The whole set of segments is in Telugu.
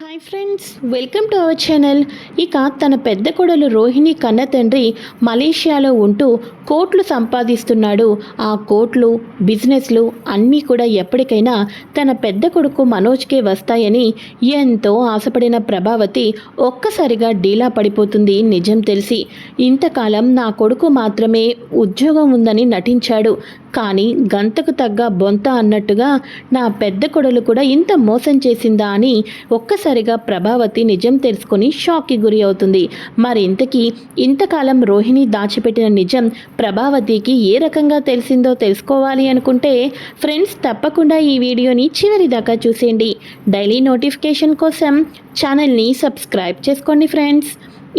Hi friends, welcome to our channel. ఇక తన పెద్ద కొడలు రోహిణి కన్న తండ్రి మలేషియాలో ఉంటూ కోట్లు సంపాదిస్తున్నాడు. ఆ కోట్లు, బిజినెస్లు అన్నీ కూడా ఎప్పటికైనా తన పెద్ద కొడుకు మనోజ్కే వస్తాయని ఎంతో ఆశపడిన ప్రభావతి ఒక్కసారిగా డీలా పడిపోతుంది. నిజం తెలిసి ఇంతకాలం నా కొడుకు మాత్రమే ఉద్యోగం ఉందని నటించాడు, కానీ గంతకు తగ్గ బొంత అన్నట్టుగా నా పెద్ద కొడలు కూడా ఇంత మోసం చేసిందా అని ఒక్కసారిగా ప్రభావతి నిజం తెలుసుకొని షాక్కి గురి అవుతుంది. మరి ఇంతకాలం రోహిణి దాచిపెట్టిన నిజం ప్రభావతికి ఏ రకంగా తెలిసిందో తెలుసుకోవాలి అనుకుంటే ఫ్రెండ్స్ తప్పకుండా ఈ వీడియోని చివరి దాకా చూసేయండి. డైలీ నోటిఫికేషన్ కోసం ఛానల్ని సబ్స్క్రైబ్ చేసుకోండి ఫ్రెండ్స్.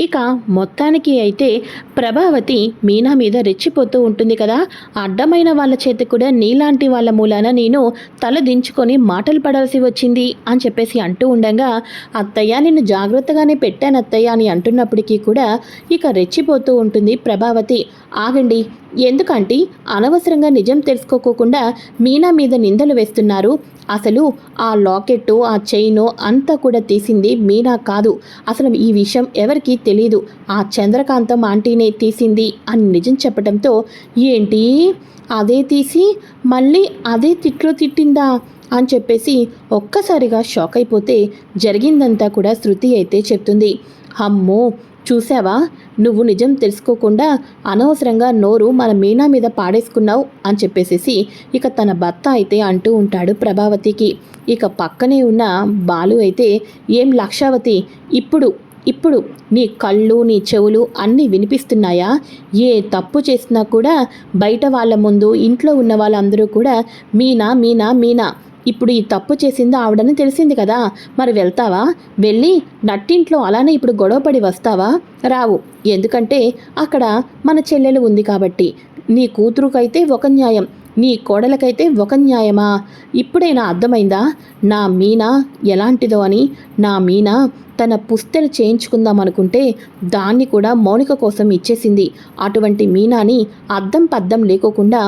ఇక మొత్తానికి అయితే ప్రభావతి మీనా మీద రెచ్చిపోతూ ఉంటుంది కదా. అడ్డమైన వాళ్ళ చేతి కూడా నీలాంటి వాళ్ళ మూలాన నేను తల దించుకొని మాటలు పడాల్సి వచ్చింది అని చెప్పేసి అంటూ ఉండగా, అత్తయ్య నిన్ను జాగ్రత్తగానే పెట్టాను అత్తయ్య అని అంటున్నప్పటికీ కూడా ఇక రెచ్చిపోతూ ఉంటుంది ప్రభావతి. ఆగండి, ఎందుకంటే అనవసరంగా నిజం తెలుసుకోకుండా మీనా మీద నిందలు వేస్తున్నారు. అసలు ఆ లాకెట్టు, ఆ చైను అంతా కూడా తీసింది మీనా కాదు. అసలు ఈ విషయం ఎవరికీ తెలీదు, ఆ చంద్రకాంతం ఆంటీనే తీసింది అని నిజం చెప్పడంతో, ఏంటి అదే తీసి మళ్ళీ అదే తిట్లో తిట్టిందా అని చెప్పేసి ఒక్కసారిగా షాక్ అయిపోతే జరిగిందంతా కూడా శృతి అయితే చెప్తుంది. అమ్మో చూసావా, నువ్వు నిజం తెలుసుకోకుండా అనవసరంగా నోరు మన మీనా మీద పాడేసుకున్నావు అని చెప్పేసి ఇక తన భర్త అయితే అంటూ ఉంటాడు ప్రభావతికి. ఇక పక్కనే ఉన్న బాలు అయితే, ఏం లక్షావతి, ఇప్పుడు నీ కళ్ళు నీ చెవులు అన్నీ వినిపిస్తున్నాయా? ఏ తప్పు చేసినా కూడా బయట వాళ్ళ ముందు ఇంట్లో ఉన్న వాళ్ళందరూ కూడా మీనా మీనా మీనా, ఇప్పుడు ఈ తప్పు చేసింది ఆవిడని తెలిసింది కదా, మరి వెళ్తావా? వెళ్ళి నట్టింట్లో అలానే ఇప్పుడు గొడవపడి వస్తావా? రావు. ఎందుకంటే అక్కడ మన చెల్లెలు ఉంది కాబట్టి. నీ కూతురుకైతే ఒక న్యాయం, నీ కోడలకైతే ఒక న్యాయమా? ఇప్పుడైనా అర్థమైందా నా మీనా ఎలాంటిదో అని? నా మీనా తన పుస్తెలు చేయించుకుందాం అనుకుంటే దాన్ని కూడా మౌనిక కోసం ఇచ్చేసింది. అటువంటి మీనాని అద్దం పద్దం లేకోకుండా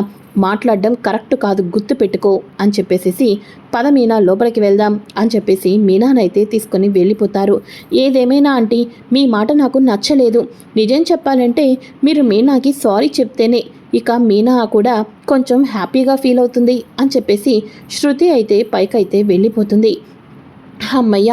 మాట్లాడడం కరెక్ట్ కాదు, గుర్తు పెట్టుకో అని చెప్పేసి పద మీనా లోపలికి వెళ్దాం అని చెప్పేసి మీనానైతే తీసుకొని వెళ్ళిపోతారు. ఏదేమైనా ఆంటీ, మీ మాట నాకు నచ్చలేదు. నిజం చెప్పాలంటే మీరు మీనాకి సారీ చెప్తేనే ఇక మీనా కూడా కొంచెం హ్యాపీగా ఫీల్ అవుతుంది అని చెప్పేసి శృతి అయితే పైకైతే వెళ్ళిపోతుంది. అమ్మయ్య,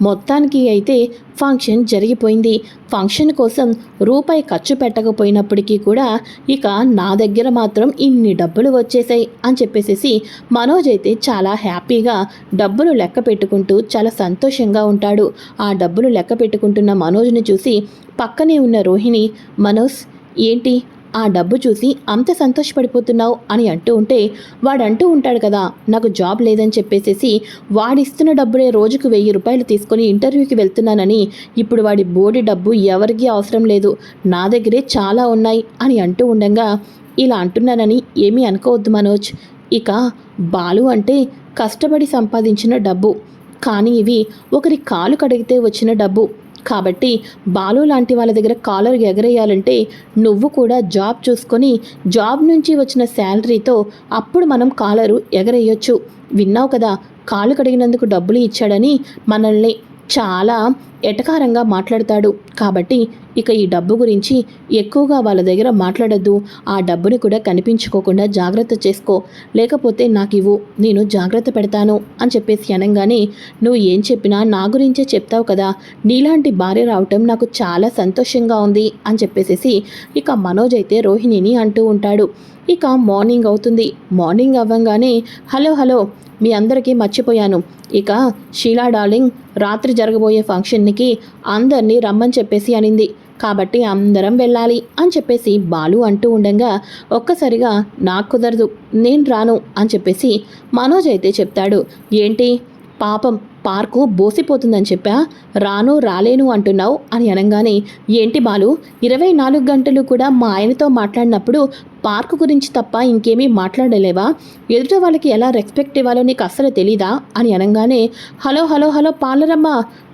మొత్తానికి అయితే ఫంక్షన్ జరిగిపోయింది. ఫంక్షన్ కోసం రూపాయి ఖర్చు పెట్టకపోయినప్పటికీ కూడా ఇక నా దగ్గర మాత్రం ఇన్ని డబ్బులు వచ్చేసాయి అని చెప్పేసి మనోజ్ అయితే చాలా హ్యాపీగా డబ్బులు లెక్క పెట్టుకుంటూ చాలా సంతోషంగా ఉంటాడు. ఆ డబ్బులు లెక్క పెట్టుకుంటున్న మనోజ్ని చూసి పక్కనే ఉన్న రోహిణి, మనోజ్ ఏంటి ఆ డబ్బు చూసి అంత సంతోషపడిపోతున్నావు అని అంటూ ఉంటే, వాడంటూ ఉంటాడు కదా నాకు జాబ్ లేదని చెప్పేసి వాడిస్తున్న డబ్బులే రోజుకు 1000 రూపాయలు తీసుకొని ఇంటర్వ్యూకి వెళ్తున్నానని. ఇప్పుడు వాడి బోడి డబ్బు ఎవరికీ అవసరం లేదు, నా దగ్గరే చాలా ఉన్నాయి అని అంటూ ఉండగా, ఇలా అంటున్నానని ఏమీ అనుకోవద్దు మనోజ్. ఇక బాలు అంటే కష్టపడి సంపాదించిన డబ్బు, కానీ ఇవి ఒకరి కాలు కడిగితే వచ్చిన డబ్బు. కాబట్టి బాలు లాంటి వాళ్ళ దగ్గర కాలర్ ఎగరేయాలంటే నువ్వు కూడా జాబ్ చూసుకొని జాబ్ నుంచి వచ్చిన శాలరీతో అప్పుడు మనం కాలరు ఎగరేయొచ్చు. విన్నావు కదా, కాలు కడిగినందుకు డబ్బులు ఇచ్చాడని మనల్ని చాలా ఎటకారంగా మాట్లాడతాడు. కాబట్టి ఇక ఈ డబ్బు గురించి ఎక్కువగా వాళ్ళ దగ్గర మాట్లాడద్దు. ఆ డబ్బుని కూడా కనిపించుకోకుండా జాగ్రత్త చేసుకో, లేకపోతే నాకు ఇవ్వు, నేను జాగ్రత్త పెడతాను అని చెప్పేసి అనగానే, నువ్వు ఏం చెప్పినా నా గురించే చెప్తావు కదా, నీలాంటి భార్య రావటం నాకు చాలా సంతోషంగా ఉంది అని చెప్పేసి ఇక మనోజ్ అయితే రోహిణిని అంటూ ఉంటాడు. ఇక మార్నింగ్ అవుతుంది. మార్నింగ్ అవ్వంగానే, హలో మీ అందరికీ మర్చిపోయాను, ఇక షీలా డార్లింగ్ రాత్రి జరగబోయే ఫంక్షన్కి అందరినీ రమ్మని చెప్పేసి అనింది, కాబట్టి అందరం వెళ్ళాలి అని చెప్పేసి బాలు అంటూ ఉండగా, ఒక్కసారిగా నాకు కుదరదు, నేను రాను అని చెప్పేసి మనోజ్ అయితే చెప్తాడు. ఏంటి పాపం పార్కు బోసిపోతుందని చెప్పా, రాలేను అంటున్నావు అని అనగానే, ఏంటి బాలు 24 గంటలు కూడా మా ఆయనతో మాట్లాడినప్పుడు పార్కు గురించి తప్ప ఇంకేమీ మాట్లాడలేవా? ఎదుట వాళ్ళకి ఎలా రెస్పెక్ట్ ఇవ్వాలో నీకు అస్సలు తెలీదా అని అనగానే, హలో పార్లరమ్మ,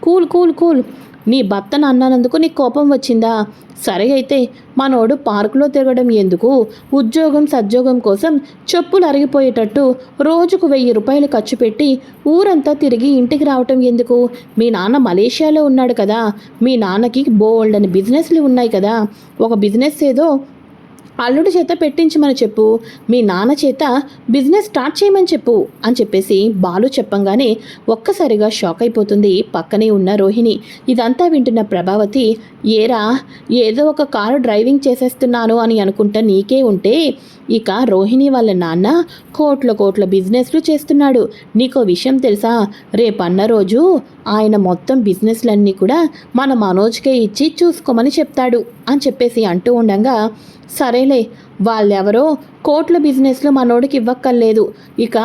కూల్ నీ భర్తను అన్నానందుకు నీకు కోపం వచ్చిందా? సరే అయితే మనోడు పార్కులో తిరగడం ఎందుకు? ఉద్యోగం సద్యోగం కోసం చెప్పులు అరిగిపోయేటట్టు రోజుకు 1000 రూపాయలు ఖర్చు పెట్టి ఊరంతా తిరిగి ఇంటికి రావటం ఎందుకు? మీ నాన్న మలేషియాలో ఉన్నాడు కదా, మీ నాన్నకి బోల్డని బిజినెస్లు ఉన్నాయి కదా, ఒక బిజినెస్ ఏదో అల్లుడి చేత పెట్టించమని చెప్పు, మీ నాన్న చేత బిజినెస్ స్టార్ట్ చేయమని చెప్పు అని చెప్పేసి బాలు చెప్పంగానే ఒక్కసారిగా షాక్ అయిపోతుంది పక్కనే ఉన్న రోహిణి. ఇదంతా వింటున్న ప్రభావతి, ఏరా ఏదో ఒక కారు డ్రైవింగ్ చేసేస్తున్నాను అని అనుకుంటా నీకే ఉంటే, ఇక రోహిణి వాళ్ళ నాన్న కోట్ల బిజినెస్లు చేస్తున్నాడు. నీకో విషయం తెలుసా? రేపన్న రోజు ఆయన మొత్తం బిజినెస్లన్నీ కూడా మన మనోజ్కే ఇచ్చి చూసుకోమని చెప్తాడు అని చెప్పేసి అంటూ ఉండగా, సరేలే వాళ్ళెవరో కోట్ల బిజినెస్లు మనోడికి ఇవ్వక్కర్లేదు, ఇక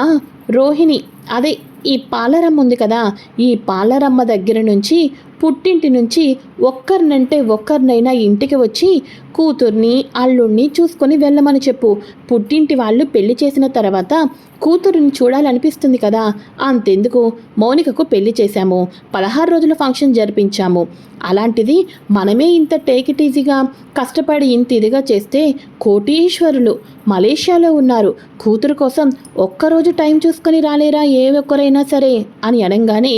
రోహిణి అదే ఈ పాలరమ్మ ఉంది కదా, ఈ పాలరమ్మ దగ్గర నుంచి పుట్టింటి నుంచి ఒక్కరినైనా ఇంటికి వచ్చి కూతుర్ని అల్లుడిని చూసుకొని వెళ్ళమని చెప్పు. పుట్టింటి వాళ్ళు పెళ్లి చేసిన తర్వాత కూతురుని చూడాలనిపిస్తుంది కదా, అంతెందుకు మౌనికకు పెళ్లి చేశాము, 16 రోజుల ఫంక్షన్ జరిపించాము, అలాంటిది మనమే ఇంత టేక్ ఇట్ ఈజీగా కష్టపడి ఇంత ఇదిగా చేస్తే కోటీశ్వరులు మలేషియాలో ఉన్నారు, కూతురు కోసం ఒక్కరోజు టైం చూసుకొని రాలేరా ఏ ఒక్కరైనా సరే అని అనగానే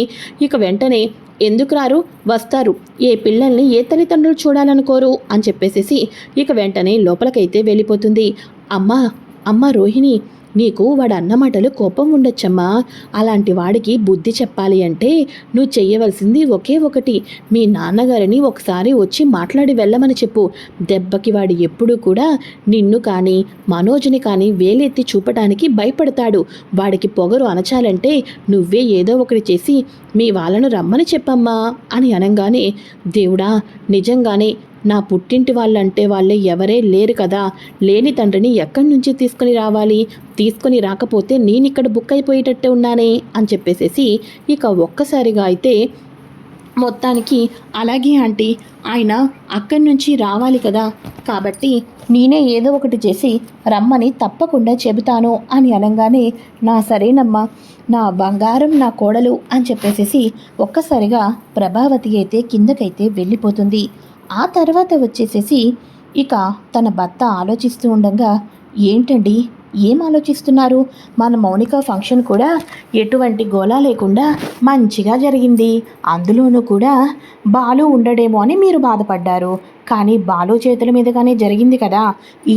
ఇక వెంటనే ఎందుకు రారు, వస్తారు, ఏ పిల్లల్ని ఏ తల్లిదండ్రులు చూడాలనుకోరు అని చెప్పేసేసి ఇక వెంటనే లోపలికైతే వెళ్ళిపోతుంది. అమ్మ రోహిణి, నీకు వాడు అన్న మాటలు కోపం ఉండొచ్చమ్మా, అలాంటి వాడికి బుద్ధి చెప్పాలి అంటే నువ్వు చెయ్యవలసింది ఒకే ఒకటి, మీ నాన్నగారిని ఒకసారి వచ్చి మాట్లాడి వెళ్ళమని చెప్పు. దెబ్బకి వాడు ఎప్పుడూ కూడా నిన్ను కానీ మనోజ్ని కానీ వేలెత్తి చూపటానికి భయపడతాడు. వాడికి పొగరు అనచాలంటే నువ్వే ఏదో ఒకటి చేసి మీ వాళ్ళను రమ్మని చెప్పమ్మా అని అనగానే, దేవుడా నిజంగానే నా పుట్టింటి వాళ్ళంటే వాళ్ళే ఎవరే లేరు కదా, లేని తండ్రిని ఎక్కడి నుంచి తీసుకొని రావాలి, తీసుకొని రాకపోతే నేనిక్కడ బుక్ అయిపోయేటట్టే ఉన్నానే అని చెప్పేసేసి ఇక ఒక్కసారిగా అయితే మొత్తానికి అలాగే ఆంటీ, ఆయన అక్కడి నుంచి రావాలి కదా, కాబట్టి నేనే ఏదో ఒకటి చేసి రమ్మని తప్పకుండా చెబుతాను అని అనగానే, నా సరేనమ్మా, నా బంగారం నా కోడలు అని చెప్పేసేసి ఒక్కసారిగా ప్రభావతి అయితే కిందకైతే వెళ్ళిపోతుంది. ఆ తర్వాత వచ్చేసేసి ఇక తన భర్త ఆలోచిస్తూ ఉండగా, ఏంటండి ఏం ఆలోచిస్తున్నారు? మన మౌనిక ఫంక్షన్ కూడా ఎటువంటి గోలా లేకుండా మంచిగా జరిగింది, అందులోనూ కూడా బాలు ఉండడేమో అని మీరు బాధపడ్డారు, కానీ బాలు చేతుల మీదుగానే జరిగింది కదా,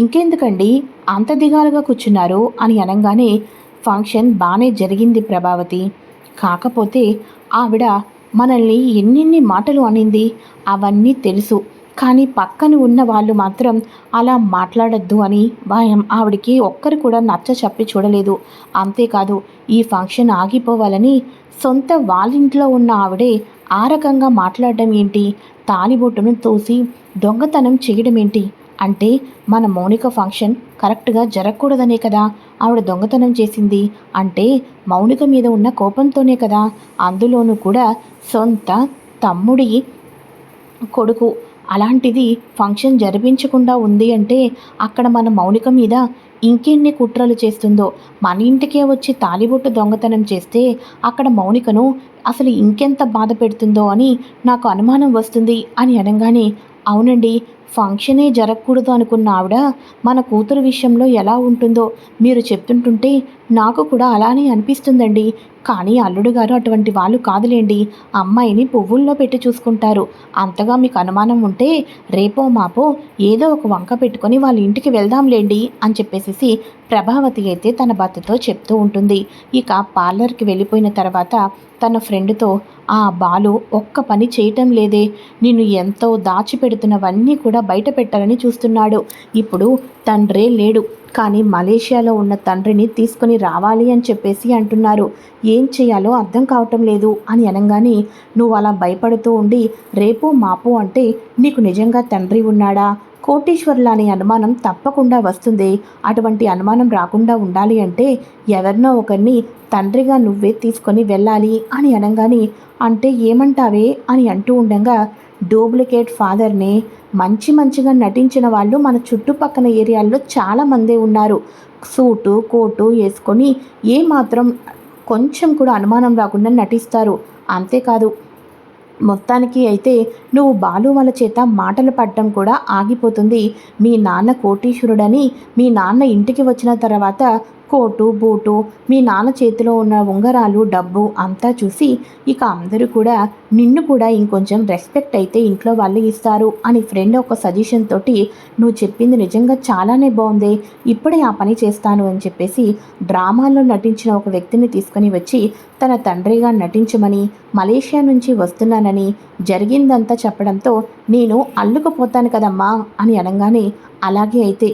ఇంకెందుకండి అంత దిగాలుగా కూర్చున్నారు అని అనగానే, ఫంక్షన్ బాగానే జరిగింది ప్రభావతి, కాకపోతే ఆవిడ మనల్ని ఎన్నెన్ని మాటలు అనింది అవన్నీ తెలుసు, కానీ పక్కన ఉన్న వాళ్ళు మాత్రం అలా మాట్లాడద్దు అని ఆవిడికి ఒక్కరు కూడా నచ్చ చెప్పి చూడలేదు. అంతేకాదు ఈ ఫంక్షన్ ఆగిపోవాలని సొంత వాళ్ళింట్లో ఉన్న ఆవిడే ఆ రకంగా మాట్లాడడం ఏంటి, తాలిబొట్టును తోసి దొంగతనం చేయడం ఏంటి, అంటే మన మౌనిక ఫంక్షన్ కరెక్ట్గా జరగకూడదనే కదా ఆవిడ దొంగతనం చేసింది, అంటే మౌనిక మీద ఉన్న కోపంతోనే కదా, అందులోనూ కూడా సొంత తమ్ముడి కొడుకు, అలాంటిది ఫంక్షన్ జరిపించకుండా ఉంది అంటే అక్కడ మన మౌనిక మీద ఇంకెన్ని కుట్రలు చేస్తుందో, మన ఇంటికే వచ్చి తాలిబొట్టు దొంగతనం చేస్తే అక్కడ మౌనికను అసలు ఇంకెంత బాధ పెడుతుందో అని నాకు అనుమానం వస్తుంది అని అనగానే, అవునండి ఫంక్షనే జరగకూడదు అనుకున్న ఆవిడ మన కూతురు విషయంలో ఎలా ఉంటుందో మీరు చెప్తుంటుంటే నాకు కూడా అలానే అనిపిస్తుందండి, కానీ అల్లుడు గారు అటువంటి వాళ్ళు కాదులేండి, అమ్మాయిని పువ్వుల్లో పెట్టి చూసుకుంటారు, అంతగా మీకు అనుమానం ఉంటే రేపో మాపో ఏదో ఒక వంక పెట్టుకొని వాళ్ళ ఇంటికి వెళ్దాంలేండి అని చెప్పేసి ప్రభావతి అయితే తన భర్తతో చెప్తూ ఉంటుంది. ఇక పార్లర్కి వెళ్ళిపోయిన తర్వాత తన ఫ్రెండ్తో, ఆ బాలు ఒక్క పని చేయటం లేదే, నిన్ను ఎంతో దాచిపెడుతున్నవన్నీ కూడా బయట పెట్టాలని చూస్తున్నాడు, ఇప్పుడు తండ్రే లేడు కానీ మలేషియాలో ఉన్న తండ్రిని తీసుకొని రావాలి అని చెప్పేసి అంటున్నారు, ఏం చేయాలో అర్థం కావటం లేదు అని అనగానే, నువ్వు అలా భయపడుతూ ఉండి రేపు మాపు అంటే నీకు నిజంగా తండ్రి ఉన్నాడా, కోటీశ్వరుల అనే అనుమానం తప్పకుండా వస్తుంది, అటువంటి అనుమానం రాకుండా ఉండాలి అంటే ఎవరినో ఒకరిని తండ్రిగా నువ్వే తీసుకొని వెళ్ళాలి అని అనగానే, అంటే ఏమంటావే అని అంటూ ఉండగా, డూప్లికేట్ ఫాదర్ని మంచిగా నటించిన వాళ్ళు మన చుట్టుపక్కల ఏరియాల్లో చాలామందే ఉన్నారు, సూటు కోటు వేసుకొని ఏమాత్రం కొంచెం కూడా అనుమానం రాకుండా నటిస్తారు, అంతేకాదు మొత్తానికి అయితే నువ్వు బాలు వాళ్ళ చేత మాటలు పడటం కూడా ఆగిపోతుంది. మీ నాన్న కోటీశ్వరుడని మీ నాన్న ఇంటికి వచ్చిన తర్వాత కోటు బూటు మీ నాన్న చేతిలో ఉన్న ఉంగరాలు డబ్బు అంతా చూసి ఇక అందరూ కూడా నిన్ను కూడా ఇంకొంచెం రెస్పెక్ట్ అయితే ఇంట్లో వాళ్ళు ఇస్తారు అని ఫ్రెండ్ ఒక సజెషన్ తోటి నువ్వు చెప్పింది నిజంగా చాలానే బాగుంది, ఇప్పుడే ఆ పని చేస్తాను అని చెప్పేసి డ్రామాల్లో నటించిన ఒక వ్యక్తిని తీసుకొని వచ్చి తన తండ్రిగా నటించమని మలేషియా నుంచి వస్తున్నానని జరిగిందంతా చెప్పడంతో నేను అల్లుకుపోతాను కదమ్మా అని అనగానే అలాగే అయితే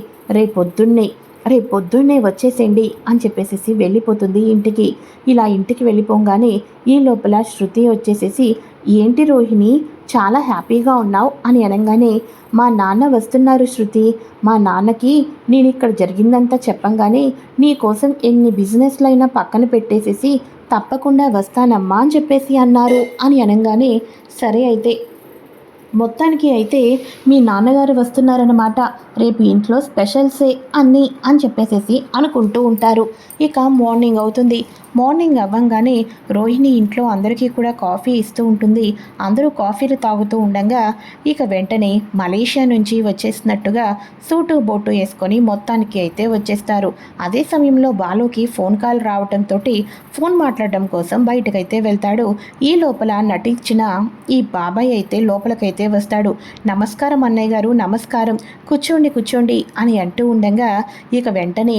రేపొద్దున్నే వచ్చేసేయండి అని చెప్పేసి వెళ్ళిపోతుంది ఇంటికి. ఇలా ఇంటికి వెళ్ళిపోగానే ఈ లోపల శృతి వచ్చేసేసి ఏంటి రోహిణి చాలా హ్యాపీగా ఉన్నావు అని అనగానే మా నాన్న వస్తున్నారు శృతి, మా నాన్నకి నేను ఇక్కడ జరిగిందంతా చెప్పంగానే నీ కోసం ఎన్ని బిజినెస్లైనా పక్కన పెట్టేసేసి తప్పకుండా వస్తానమ్మా అని చెప్పేసి అన్నారు అని అనగానే సరే అయితే మొత్తానికి అయితే మీ నాన్నగారు వస్తున్నారన్నమాట, రేపు ఇంట్లో స్పెషల్సే అన్నీ అని చెప్పేసేసి అనుకుంటూ ఉంటారు. ఇక మార్నింగ్ అవుతుంది. మార్నింగ్ అవ్వంగానే రోహిణి ఇంట్లో అందరికీ కూడా కాఫీ ఇస్తూ ఉంటుంది. అందరూ కాఫీలు తాగుతూ ఉండగా ఇక వెంటనే మలేషియా నుంచి వచ్చేసినట్టుగా సూటు బోటు వేసుకొని మొత్తానికి అయితే వచ్చేస్తారు. అదే సమయంలో బాలుకి ఫోన్ కాల్ రావడంతో ఫోన్ మాట్లాడడం కోసం బయటకైతే వెళ్తాడు. ఈ లోపల నటించిన ఈ బాబాయ్ అయితే లోపలికైతే వస్తాడు. నమస్కారం అన్నయ్య గారు, నమస్కారం, కూర్చోండి అని అంటూ ఉండగా ఇక వెంటనే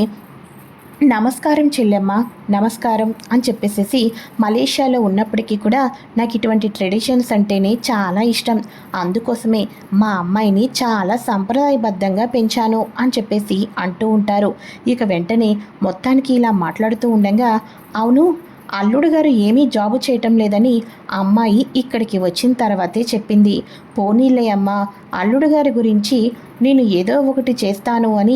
నమస్కారం చెల్లెమ్మ, నమస్కారం అని చెప్పేసేసి మలేషియాలో ఉన్నప్పటికీ కూడా నాకు ఇటువంటి ట్రెడిషన్స్ అంటేనే చాలా ఇష్టం, అందుకోసమే మా అమ్మాయిని చాలా సంప్రదాయబద్ధంగా పెంచాను అని చెప్పేసి అంటూ ఉంటారు. ఇక వెంటనే మొత్తానికి ఇలా మాట్లాడుతూ ఉండగా అవును అల్లుడు గారు ఏమీ జాబు చేయటం లేదని అమ్మాయి ఇక్కడికి వచ్చిన తర్వాతే చెప్పింది. పోనీలే అమ్మ, అల్లుడు గారి గురించి నేను ఏదో ఒకటి చేస్తాను అని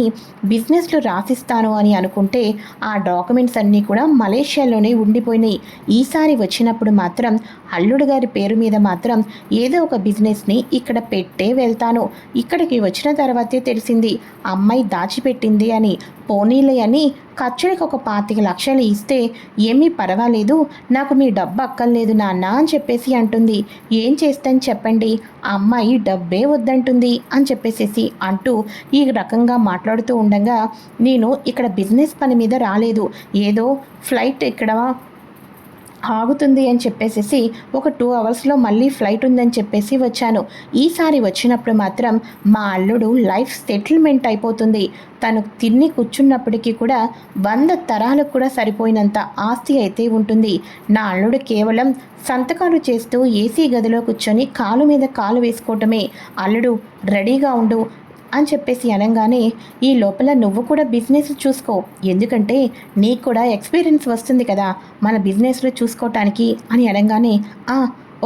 బిజినెస్లు రాసిస్తాను అని అనుకుంటే ఆ డాక్యుమెంట్స్ అన్నీ కూడా మలేషియాలోనే ఉండిపోయినాయి. ఈసారి వచ్చినప్పుడు మాత్రం అల్లుడు గారి పేరు మీద మాత్రం ఏదో ఒక బిజినెస్ని ఇక్కడ పెట్టే వెళ్తాను. ఇక్కడికి వచ్చిన తర్వాతే తెలిసింది అమ్మాయి దాచిపెట్టింది అని. పోనీలే అని ఖర్చులకు ఒక 25 లక్షలు ఇస్తే ఏమీ పర్వాలేదు, నాకు మీ డబ్బు అక్కర్లేదు నాన్న అని చెప్పేసి అంటుంది. ఏం చేస్తాను చెప్పండి, అమ్మాయి డబ్బే వద్దంటుంది అని చెప్పేసేసి అంటూ ఈ రకంగా మాట్లాడుతూ ఉండగా నేను ఇక్కడ బిజినెస్ పని మీద రాలేదు, ఏదో ఫ్లైట్ ఇక్కడ ఆగుతుంది అని చెప్పేసి ఒక 2 అవర్స్లో మళ్ళీ ఫ్లైట్ ఉందని చెప్పేసి వచ్చాను. ఈసారి వచ్చినప్పుడు మాత్రం మా అల్లుడు లైఫ్ సెటిల్మెంట్ అయిపోతుంది. తను తిని కూర్చున్నప్పటికీ కూడా 100 తరాలకు కూడా సరిపోయినంత ఆస్తి అయితే ఉంటుంది. నా అల్లుడు కేవలం సంతకాలు చేస్తూ ఏసీ గదిలో కూర్చొని కాలు మీద కాలు వేసుకోవటమే. అల్లుడు రెడీగా ఉండు అని చెప్పేసి అనగానే ఈ లోపల నువ్వు కూడా బిజినెస్ చూసుకో, ఎందుకంటే నీకు కూడా ఎక్స్పీరియన్స్ వస్తుంది కదా మన బిజినెస్లో చూసుకోవటానికి అని అనగానే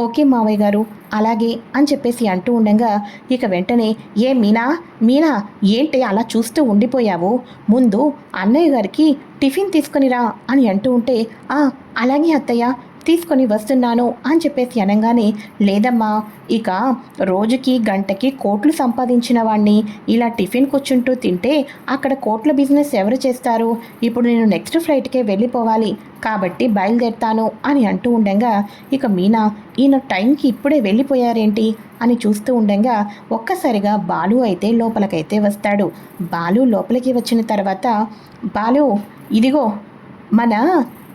ఓకే మావయ్య గారు అలాగే అని చెప్పేసి అంటూ ఉండగా ఇక వెంటనే ఏ మీనా ఏంటి అలా చూస్తూ ఉండిపోయావు, ముందు అన్నయ్య గారికి టిఫిన్ తీసుకొనిరా అని అంటూ ఉంటే అలాగే అత్తయ్య తీసుకొని వస్తున్నాను అని చెప్పేసి అనగానే లేదమ్మా, ఇక రోజుకి గంటకి కోట్లు సంపాదించిన వాడిని ఇలా టిఫిన్ కూర్చుంటూ తింటే అక్కడ కోట్ల బిజినెస్ ఎవరు చేస్తారు, ఇప్పుడు నేను నెక్స్ట్ ఫ్లైట్కే వెళ్ళిపోవాలి కాబట్టి బయలుదేరుతాను అని అంటూ ఉండగా ఇక మీనా ఈయన టైంకి ఇప్పుడే వెళ్ళిపోయారేంటి అని చూస్తూ ఉండగా ఒక్కసారిగా బాలు అయితే లోపలికైతే వస్తాడు. బాలు లోపలికి వచ్చిన తర్వాత బాలు ఇదిగో మన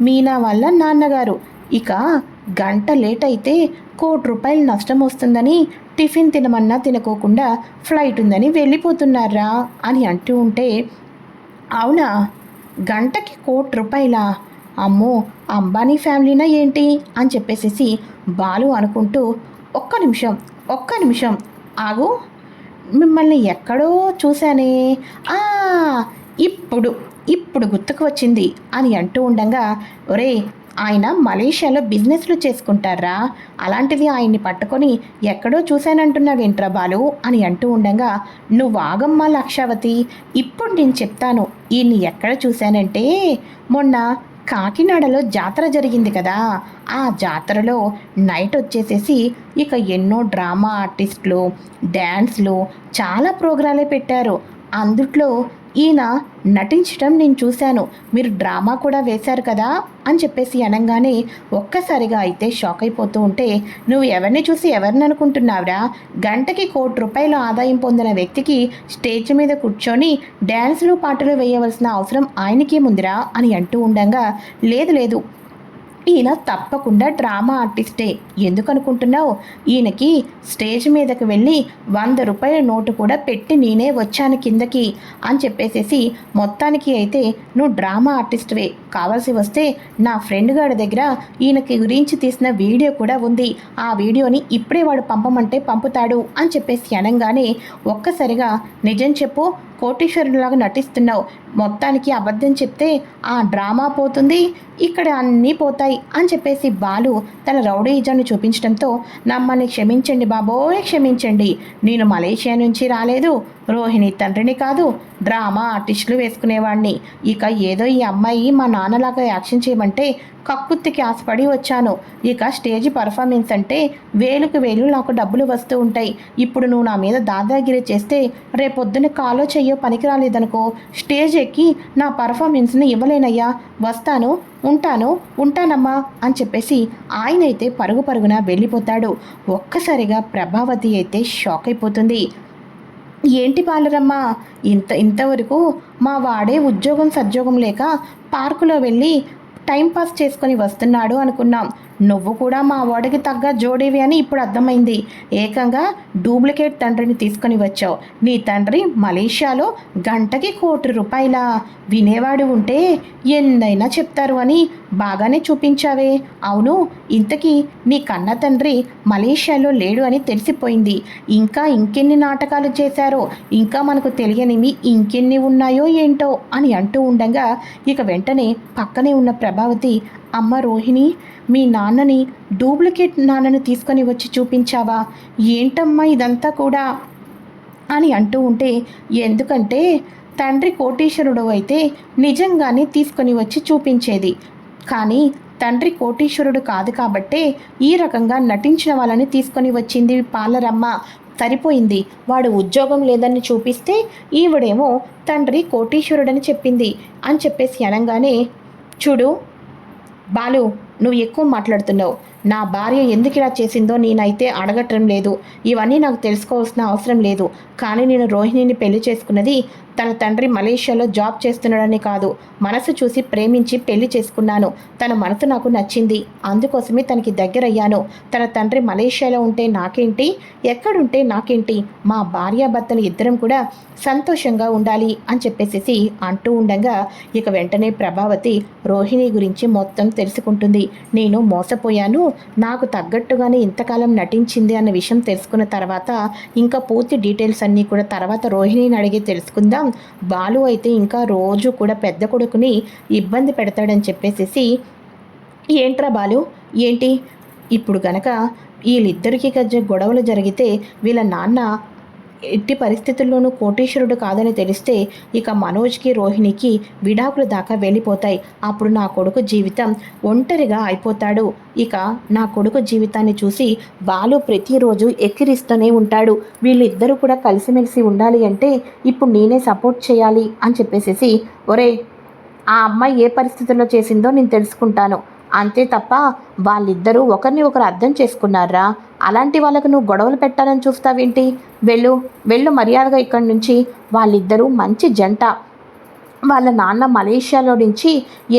మీనా వాళ్ళ నాన్నగారు ఇక గంట లేట్ అయితే ₹1,00,00,000 నష్టం వస్తుందని టిఫిన్ తినమన్నా తినకోకుండా ఫ్లైట్ ఉందని వెళ్ళిపోతున్నారా అని అంటూ ఉంటే అవునా, గంటకి ₹1,00,00,000, అమ్మో అంబానీ ఫ్యామిలీనా ఏంటి అని చెప్పేసి బాలు అనుకుంటూ ఒక్క నిమిషం ఆగు, మిమ్మల్ని ఎక్కడో చూశానే, ఇప్పుడు గుర్తుకు వచ్చింది అని అంటూ ఉండగా ఒరే ఆయన మలేషియాలో బిజినెస్లు చేసుకుంటారా, అలాంటిది ఆయన్ని పట్టుకొని ఎక్కడో చూశానంటున్నావేంట్రా బాలు అని అంటూ ఉండగా నువ్వు ఆగమ్మా లక్షావతి, ఇప్పుడు నేను చెప్తాను ఈయన్ని ఎక్కడ చూశానంటే మొన్న కాకినాడలో జాతర జరిగింది కదా, ఆ జాతరలో నైట్ వచ్చేసేసి ఇక ఎన్నో డ్రామా ఆర్టిస్టులు డ్యాన్స్లు చాలా ప్రోగ్రాలే పెట్టారు. అందుట్లో ఈయన నటించడం నేను చూశాను, మీరు డ్రామా కూడా వేశారు కదా అని చెప్పేసి అనగానే ఒక్కసారిగా అయితే షాక్ అయిపోతూ ఉంటే, నువ్వు ఎవరిని చూసి ఎవరిని అనుకుంటున్నావురా? గంటకి ₹1,00,00,000 ఆదాయం పొందిన వ్యక్తికి స్టేజ్ మీద కూర్చొని డ్యాన్సులు పాటలు వేయవలసిన అవసరం ఆయనకే ముందిరా అని అంటూ ఉండగా, లేదు లేదు, ఈయన తప్పకుండా డ్రామా ఆర్టిస్టే. ఎందుకనుకుంటున్నావు? ఈయనకి స్టేజ్ మీదకి వెళ్ళి ₹100 నోటు కూడా పెట్టి నేనే వచ్చాను కిందకి అని చెప్పేసేసి, మొత్తానికి అయితే నువ్వు డ్రామా ఆర్టిస్ట్వే, కావాల్సి వస్తే నా ఫ్రెండ్ గారి దగ్గర ఈయనకి గురించి తీసిన వీడియో కూడా ఉంది, ఆ వీడియోని ఇప్పుడే వాడు పంపమంటే పంపుతాడు అని చెప్పేసి అనగానే ఒక్కసారిగా నిజం చెప్పు, కోటీశ్వరులాగా నటిస్తున్నావు, మొత్తానికి అబద్ధం చెప్తే ఆ డ్రామా పోతుంది, ఇక్కడ అన్నీ పోతాయి అని చెప్పేసి బాలు తన రౌడీజాన్ని చూపించడంతో, నమ్మల్ని క్షమించండి బాబోయ్ క్షమించండి, నేను మలేషియా నుంచి రాలేదు, రోహిణి తండ్రిని కాదు, డ్రామా ఆర్టిస్టులు వేసుకునేవాడిని. ఇక ఏదో ఈ అమ్మాయి మా నాన్నలాగా యాక్షన్ చేయమంటే కక్కుర్తికి ఆశపడి వచ్చాను. ఇక స్టేజ్ పర్ఫార్మెన్స్ అంటే వేలుకు వేలు నాకు డబ్బులు వస్తూ ఉంటాయి. ఇప్పుడు నువ్వు నా మీద దాదాగిరి చేస్తే రేపొద్దున కాలో చెయ్యో పనికిరాలేదనుకో, స్టేజ్ ఎక్కి నా పర్ఫార్మెన్స్ని ఇవ్వలేనయ్యా, వస్తాను, ఉంటానమ్మా అని చెప్పేసి ఆయనైతే పరుగు పరుగున వెళ్ళిపోతాడు. ఒక్కసారిగా ప్రభావతి అయితే షాక్ అయిపోతుంది. ఏంటి పాలరమ్మ, ఇంతవరకు మా వాడే ఉద్యోగం సద్యోగం లేక పార్కులో వెళ్ళి టైంపాస్ చేసుకొని వస్తున్నాడు అనుకున్నాం, నువ్వు కూడా మా వాడికి తగ్గ జోడేవి అని ఇప్పుడు అర్థమైంది. ఏకంగా డూప్లికేట్ తండ్రిని తీసుకొని వచ్చావు. నీ తండ్రి మలేషియాలో గంటకి ₹1,00,00,000, వినేవాడు ఉంటే ఎన్నైనా చెప్తారు అని బాగానే చూపించావే. అవును, ఇంతకీ నీ కన్న తండ్రి మలేషియాలో లేడు అని తెలిసిపోయింది. ఇంకా ఇంకెన్ని నాటకాలు చేశారో, ఇంకా మనకు తెలియనివి ఇంకెన్ని ఉన్నాయో ఏంటో అని అంటూ ఉండగా ఇక వెంటనే పక్కనే ఉన్న ప్రభావతి, అమ్మ రోహిణి, మీ నాన్నని డూప్లికేట్ నాన్నని తీసుకొని వచ్చి చూపించావా? ఏంటమ్మా ఇదంతా కూడా అని అంటూ ఉంటే, ఎందుకంటే తండ్రి కోటీశ్వరుడు అయితే నిజంగానే తీసుకొని వచ్చి చూపించేది, కానీ తండ్రి కోటీశ్వరుడు కాదు కాబట్టే ఈ రకంగా నటించిన వాళ్ళని తీసుకొని వచ్చింది పాలరమ్మ. సరిపోయింది, వాడు ఉద్యోగం లేదని చూపిస్తే ఈవిడేమో తండ్రి కోటీశ్వరుడని చెప్పింది అని చెప్పేసి అనగానే, చూడు బాలు, నువ్వు ఎక్కువ మాట్లాడుతున్నావు. నా భార్య ఎందుకు ఇలా చేసిందో నేనైతే అడగటం లేదు, ఇవన్నీ నాకు తెలుసుకోవాల్సిన అవసరం లేదు. కానీ నేను రోహిణిని పెళ్లి చేసుకున్నది తన తండ్రి మలేషియాలో జాబ్ చేస్తున్నాడని కాదు, మనసు చూసి ప్రేమించి పెళ్లి చేసుకున్నాను. తన మనసు నాకు నచ్చింది, అందుకోసమే తనకి దగ్గరయ్యాను. తన తండ్రి మలేషియాలో ఉంటే నాకేంటి, ఎక్కడుంటే నాకేంటి, మా భార్యాభర్తలు ఇద్దరం కూడా సంతోషంగా ఉండాలి అని చెప్పేసి అంటూ ఉండగా ఇక వెంటనే ప్రభావతి రోహిణి గురించి మొత్తం తెలుసుకుంటుంది. నేను మోసపోయాను, నాకు తగ్గట్టుగానే ఇంతకాలం నటించింది అన్న విషయం తెలుసుకున్న తర్వాత ఇంకా పూర్తి డీటెయిల్స్ అన్నీ కూడా తర్వాత రోహిణిని అడిగి తెలుసుకుందాం. బాలు అయితే ఇంకా రోజు కూడా పెద్ద కొడుకుని ఇబ్బంది పెడతాడని చెప్పేసి, ఏంట్రా బాలు ఏంటి, ఇప్పుడు గనక వీళ్ళిద్దరికీ గొడవలు జరిగితే వీళ్ళ నాన్న ఎట్టి పరిస్థితుల్లోనూ కోటీశ్వరుడు కాదని తెలిస్తే ఇక మనోజ్కి రోహిణికి విడాకుల దాకా వెళ్ళిపోతాయి. అప్పుడు నా కొడుకు జీవితం ఒంటరిగా అయిపోతాడు. ఇక నా కొడుకు జీవితాన్ని చూసి బాలు ప్రతిరోజు ఎక్కిరిస్తూనే ఉంటాడు. వీళ్ళిద్దరూ కూడా కలిసిమెలిసి ఉండాలి అంటే ఇప్పుడు నేనే సపోర్ట్ చేయాలి అని చెప్పేసి, ఒరే ఆ అమ్మాయి ఏ పరిస్థితుల్లో చేసిందో నేను తెలుసుకుంటాను, అంతే తప్ప వాళ్ళిద్దరూ ఒకరిని ఒకరు అర్థం చేసుకున్నారా, అలాంటి వాళ్ళకు నువ్వు గొడవలు పెట్టాలని చూస్తావేంటి, వెళ్ళు మర్యాదగా ఇక్కడి నుంచి. వాళ్ళిద్దరూ మంచి జంట, వాళ్ళ నాన్న మలేషియాలో నుంచి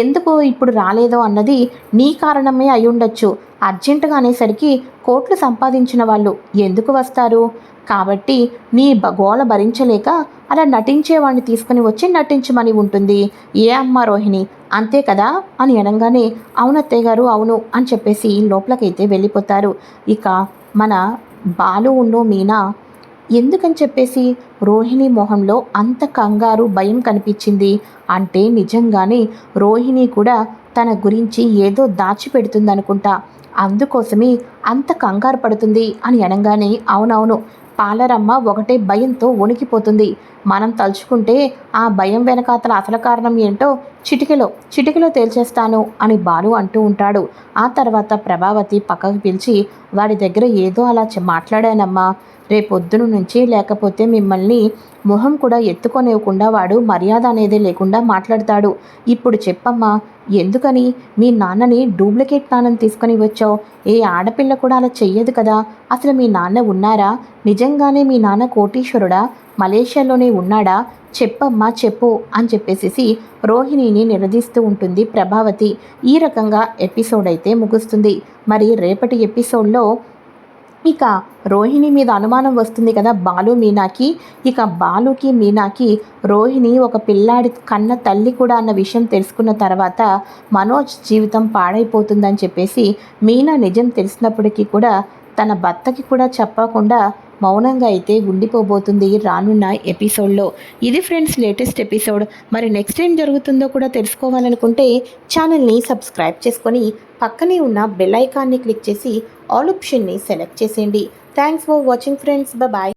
ఎందుకు ఇప్పుడు రాలేదో అన్నది నీ కారణమే అయి ఉండొచ్చు. అర్జెంటుగా అనేసరికి కోట్లు సంపాదించిన వాళ్ళు ఎందుకు వస్తారు, కాబట్టి నీ గోల భరించలేక అలా నటించేవాడిని తీసుకుని వచ్చి నటించమని ఉంటుంది. ఏ అమ్మ రోహిణి, అంతే కదా అని అనగానే, అవునత్తయ్య గారు అవును అని చెప్పేసి లోపలికైతే వెళ్ళిపోతారు. ఇక మన బాలు ఉన్నో మీనా ఎందుకని చెప్పేసి రోహిణి మొహంలో అంత కంగారు భయం కనిపించింది అంటే నిజంగానే రోహిణి కూడా తన గురించి ఏదో దాచిపెడుతుందనుకుంటా. అందుకోసమే అంత కంగారు పడుతుంది అని అనగానే అవునవును, పాలరమ్మ ఒకటే భయంతో వణికిపోతుంది. మనం తలుచుకుంటే ఆ భయం వెనకాతల అసలు కారణం ఏంటో చిటికెలో తేల్చేస్తాను అని బాలు అంటూ ఉంటాడు. ఆ తర్వాత ప్రభావతి పక్కకు పిలిచి వాడి దగ్గర ఏదో అలా మాట్లాడానమ్మా, రేపొద్దున నుంచి లేకపోతే మిమ్మల్ని మొహం కూడా ఎత్తుకొనివ్వకుండా వాడు మర్యాద అనేది లేకుండా మాట్లాడతాడు. ఇప్పుడు చెప్పమ్మా, ఎందుకని మీ నాన్నని డూప్లికేట్ నాన్నని తీసుకొని వచ్చావు? ఏ ఆడపిల్ల కూడా అలా చెయ్యదు కదా. అసలు మీ నాన్న ఉన్నారా? నిజంగానే మీ నాన్న కోటీశ్వరుడా? మలేషియాలోనే ఉన్నాడా? చెప్పమ్మా చెప్పు అని చెప్పేసి రోహిణిని నిలదీస్తూ ఉంటుంది ప్రభావతి. ఈ రకంగా ఎపిసోడ్ అయితే ముగుస్తుంది. మరి రేపటి ఎపిసోడ్లో ఇక రోహిణి మీద అనుమానం వస్తుంది కదా బాలు మీనాకి. ఇక బాలుకి మీనాకి రోహిణి ఒక పిల్లాడి కన్న తల్లి కూడా అన్న విషయం తెలుసుకున్న తర్వాత మనోజ్ జీవితం పాడైపోతుందని చెప్పేసి మీనా నిజం తెలిసినప్పటికీ కూడా తన భర్తకి కూడా చెప్పకుండా మౌనంగా అయితే ఉండిపోబోతుంది రానున్న ఎపిసోడ్లో. ఇది ఫ్రెండ్స్ లేటెస్ట్ ఎపిసోడ్. మరి నెక్స్ట్ ఏం జరుగుతుందో కూడా తెలుసుకోవాలనుకుంటే ఛానల్ని సబ్స్క్రైబ్ చేసుకొని పక్కనే ఉన్న బెల్ ఐకాన్ని క్లిక్ చేసి ఆల్ ఆప్షన్ని సెలెక్ట్ చేసేయండి. Thanks for watching friends. Bye.